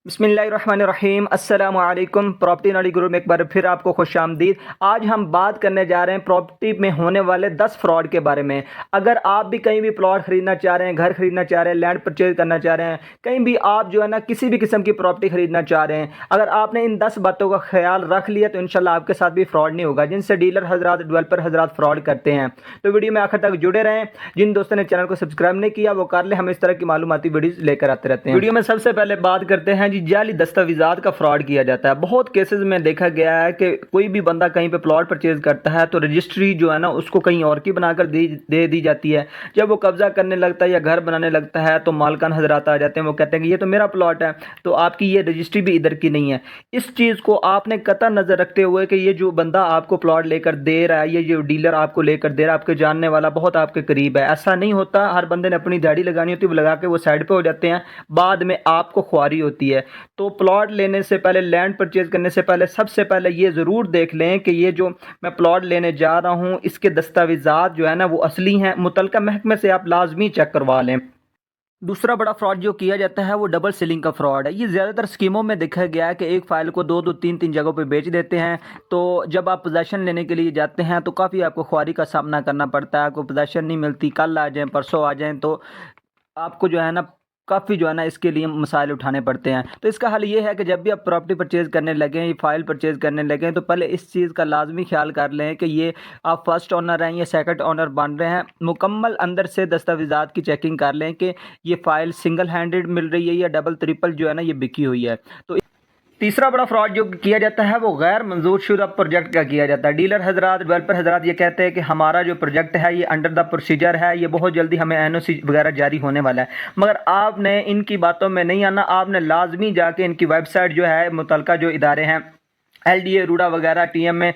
بسم اللہ الرحمن الرحیم۔ السلام علیکم۔ پراپرٹی نالج گروپ میں ایک بار پھر آپ کو خوش آمدید۔ آج ہم بات کرنے جا رہے ہیں پراپرٹی میں ہونے والے 10 فراڈ کے بارے میں۔ اگر آپ بھی کہیں بھی پلاٹ خریدنا چاہ رہے ہیں، گھر خریدنا چاہ رہے ہیں، لینڈ پرچیز کرنا چاہ رہے ہیں، کہیں بھی آپ جو ہے نا کسی بھی قسم کی پراپرٹی خریدنا چاہ رہے ہیں، اگر آپ نے ان 10 باتوں کا خیال رکھ لیا تو انشاءاللہ آپ کے ساتھ بھی فراڈ نہیں ہوگا، جن سے ڈیلر حضرات، ڈیولپر حضرات فراڈ کرتے ہیں۔ تو ویڈیو میں آخر تک جڑے رہیں۔ جن دوستوں نے چینل کو سبسکرائب نہیں کیا وہ کر لیں، ہم اس طرح کی معلوماتی ویڈیوز لے کر آتے رہتے ہیں۔ ویڈیو میں سب سے پہلے بات کرتے ہیں جعلی دستاویزات کا فراڈ کیا جاتا ہے۔ بہت کیسز میں دیکھا گیا ہے کہ کوئی بھی بندہ کہیں پہ پلاٹ پرچیز کرتا ہے تو رجسٹری جو ہے نا اس کو کہیں اور کی بنا کر دے دی جاتی ہے۔ جب وہ قبضہ کرنے لگتا ہے یا گھر بنانے لگتا ہے تو مالکان حضرات آ جاتے ہیں، وہ کہتے ہیں کہ یہ تو میرا پلاٹ ہے، تو آپ کی یہ رجسٹری بھی ادھر کی نہیں ہے۔ اس چیز کو آپ نے قطع نظر رکھتے ہوئے کہ یہ جو بندہ آپ کو پلاٹ لے کر دے رہا ہے، یہ جو ڈیلر آپ کو لے کر دے رہا ہے، آپ کے جاننے والا بہت آپ کے قریب ہے، ایسا نہیں ہوتا۔ ہر بندے نے اپنی داڑھی لگانی ہوتی ہے، وہ لگا کے وہ سائڈ پہ ہو جاتے ہیں، بعد میں آپ کو خواری ہوتی ہے۔ تو پلاٹ لینے سے پہلے، لینڈ پرچیز کرنے سے پہلے، سب سے پہلے یہ ضرور دیکھ لیں کہ یہ جو میں پلاٹ لینے جا رہا ہوں اس کے دستاویزات جو ہے نا وہ اصلی ہیں۔ متعلقہ محکمے سے آپ لازمی چیک کروا لیں۔ دوسرا بڑا فراڈ جو کیا جاتا ہے وہ ڈبل سیلنگ کا فراڈ ہے۔ یہ زیادہ تر اسکیموں میں دیکھا گیا ہے کہ ایک فائل کو دو تین جگہوں پہ بیچ دیتے ہیں، تو جب آپ پوزیشن لینے کے لیے جاتے ہیں تو کافی آپ کو خواری کا سامنا کرنا پڑتا ہے۔ آپ کو پوزیشن نہیں ملتی، کل آ جائیں، پرسوں آ جائیں، تو آپ کو جو ہے نا کافی جو ہے نا اس کے لیے مسائل اٹھانے پڑتے ہیں۔ تو اس کا حل یہ ہے کہ جب بھی آپ پراپرٹی پرچیز کرنے لگیں، یہ فائل پرچیز کرنے لگیں، تو پہلے اس چیز کا لازمی خیال کر لیں کہ یہ آپ فرسٹ اونر ہیں یا سیکنڈ اونر بن رہے ہیں۔ مکمل اندر سے دستاویزات کی چیکنگ کر لیں کہ یہ فائل سنگل ہینڈڈ مل رہی ہے یا ڈبل ٹرپل جو ہے نا یہ بکی ہوئی ہے۔ تو تیسرا بڑا فراڈ جو کیا جاتا ہے وہ غیر منظور شدہ پروجیکٹ کا کیا جاتا ہے۔ ڈیلر حضرات، ڈیولپر حضرات یہ کہتے ہیں کہ ہمارا جو پروجیکٹ ہے یہ انڈر دا پروسیجر ہے، یہ بہت جلدی ہمیں NOC وغیرہ جاری ہونے والا ہے، مگر آپ نے ان کی باتوں میں نہیں آنا۔ آپ نے لازمی جا کے ان کی ویب سائٹ جو ہے، متعلقہ جو ادارے ہیں LDA، روڈا وغیرہ، TM میں،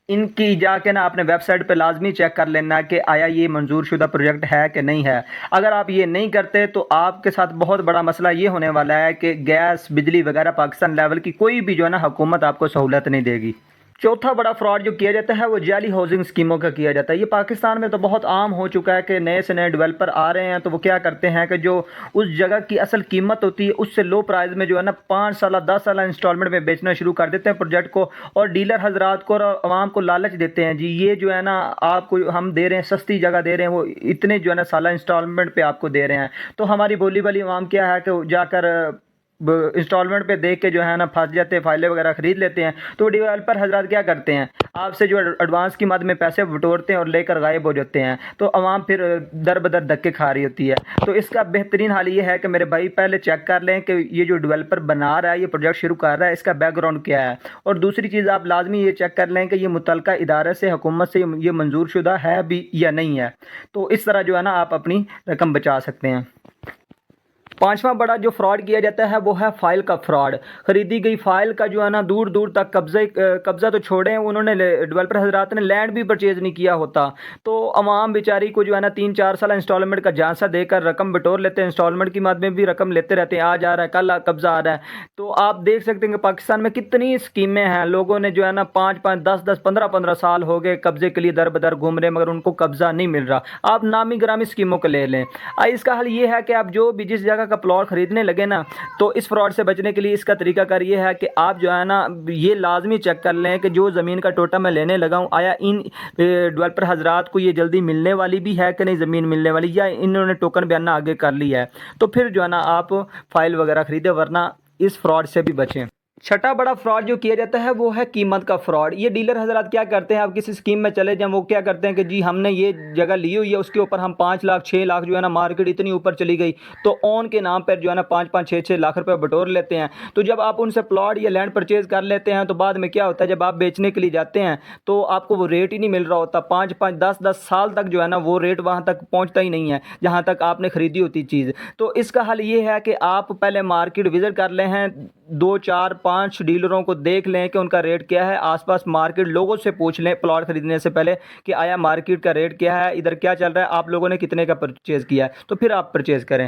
ان کی جا کے نا اپنے ویب سائٹ پہ لازمی چیک کر لینا کہ آیا یہ منظور شدہ پروجیکٹ ہے کہ نہیں ہے۔ اگر آپ یہ نہیں کرتے تو آپ کے ساتھ بہت بڑا مسئلہ یہ ہونے والا ہے کہ گیس، بجلی وغیرہ پاکستان لیول کی کوئی بھی جو ہے نا حکومت آپ کو سہولت نہیں دے گی۔ چوتھا بڑا فراڈ جو کیا جاتا ہے وہ جعلی ہاؤسنگ اسکیموں کا کیا جاتا ہے۔ یہ پاکستان میں تو بہت عام ہو چکا ہے کہ نئے سے نئے ڈیولپر آ رہے ہیں تو وہ کیا کرتے ہیں کہ جو اس جگہ کی اصل قیمت ہوتی ہے اس سے لو پرائز میں جو ہے نا 5 سالہ 10 سالہ انسٹالمنٹ میں بیچنا شروع کر دیتے ہیں پروجیکٹ کو، اور ڈیلر حضرات کو اور عوام کو لالچ دیتے ہیں، جی یہ جو ہے نا آپ کو ہم دے رہے ہیں، سستی جگہ دے رہے ہیں، وہ اتنے جو ہے نا سالہ انسٹالمنٹ پہ آپ کو دے رہے ہیں۔ تو ہماری بولی والی عوام کیا ہے کہ جا کر انسٹالمنٹ پہ دیکھ کے جو ہے نا پھنس جاتے ہیں، فائلیں وغیرہ خرید لیتے ہیں۔ تو ڈیولپر حضرات کیا کرتے ہیں، آپ سے جو ایڈوانس کی مد میں پیسے بٹورتے ہیں اور لے کر غائب ہو جاتے ہیں، تو عوام پھر در بدر دھکے کھا رہی ہوتی ہے۔ تو اس کا بہترین حل یہ ہے کہ میرے بھائی پہلے چیک کر لیں کہ یہ جو ڈیولپر بنا رہا ہے، یہ پروجیکٹ شروع کر رہا ہے، اس کا بیک گراؤنڈ کیا ہے، اور دوسری چیز آپ لازمی یہ چیک کر لیں کہ یہ متعلقہ ادارے سے، حکومت سے یہ منظور شدہ ہے بھی یا نہیں ہے۔ تو اس طرح جو ہے نا آپ اپنی رقم بچا سکتے ہیں۔ پانچواں بڑا جو فراڈ کیا جاتا ہے وہ ہے فائل کا فراڈ۔ خریدی گئی فائل کا جو ہے نا دور دور تک قبضہ تو چھوڑیں، انہوں نے ڈیولپر حضرات نے لینڈ بھی پرچیز نہیں کیا ہوتا، تو عوام بیچاری کو جو ہے نا 3-4 سالہ انسٹالمنٹ کا جھانسا دے کر رقم بٹور لیتے ہیں، انسٹالمنٹ کی مد میں بھی رقم لیتے رہتے ہیں، آج آ رہا ہے، کل قبضہ آ رہا ہے۔ تو آپ دیکھ سکتے ہیں کہ پاکستان میں کتنی اسکیمیں ہیں، لوگوں نے جو ہے نا 5-5 10-10 15-15 سال ہو گئے قبضے کے لیے در بدر گھوم رہے، مگر ان کو قبضہ نہیں مل رہا۔ آپ نامی گرامی اسکیموں کو لے لیں۔ اس کا حل یہ ہے کہ آپ جو بھی جس جگہ کا پلاٹ خریدنے لگے نا، تو اس فراڈ سے بچنے کے لیے اس کا طریقہ کار یہ ہے کہ آپ جو ہے نا یہ لازمی چیک کر لیں کہ جو زمین کا ٹوٹا میں لینے لگا ہوں، آیا ان ڈیولپر حضرات کو یہ جلدی ملنے والی بھی ہے کہ نہیں زمین ملنے والی، یا انہوں نے ٹوکن بیانہ آگے کر لیا ہے، تو پھر جو ہے نا آپ فائل وغیرہ خریدیں، ورنہ اس فراڈ سے بھی بچیں۔ چھٹا بڑا فراڈ جو کیا جاتا ہے وہ ہے قیمت کا فراڈ۔ یہ ڈیلر حضرات کیا کرتے ہیں، آپ کسی اسکیم میں چلے جائیں، وہ کیا کرتے ہیں کہ جی ہم نے یہ جگہ لی ہوئی ہے، اس کے اوپر ہم 5 لاکھ 6 لاکھ جو ہے نا مارکیٹ اتنی اوپر چلی گئی، تو اون کے نام پر جو ہے نا 5-5 6-6 لاکھ روپے بٹور لیتے ہیں۔ تو جب آپ ان سے پلاٹ یا لینڈ پرچیز کر لیتے ہیں تو بعد میں کیا ہوتا ہے، جب آپ بیچنے کے لیے جاتے ہیں تو آپ کو وہ ریٹ ہی نہیں مل رہا ہوتا، 5-5 10-10 سال تک جو ہے نا وہ ریٹ وہاں تک پہنچتا ہی نہیں ہے جہاں تک آپ نے خریدی ہوتی چیز۔ تو اس کا حل یہ ہے کہ آپ پہلے مارکیٹ وزٹ کر لیں ہیں، 2-4-5 ڈیلروں کو دیکھ لیں کہ ان کا ریٹ کیا ہے، آس پاس مارکیٹ لوگوں سے پوچھ لیں پلاٹ خریدنے سے پہلے کہ آیا مارکیٹ کا ریٹ کیا ہے، ادھر کیا چل رہا ہے، آپ لوگوں نے کتنے کا پرچیز کیا ہے، تو پھر آپ پرچیز کریں۔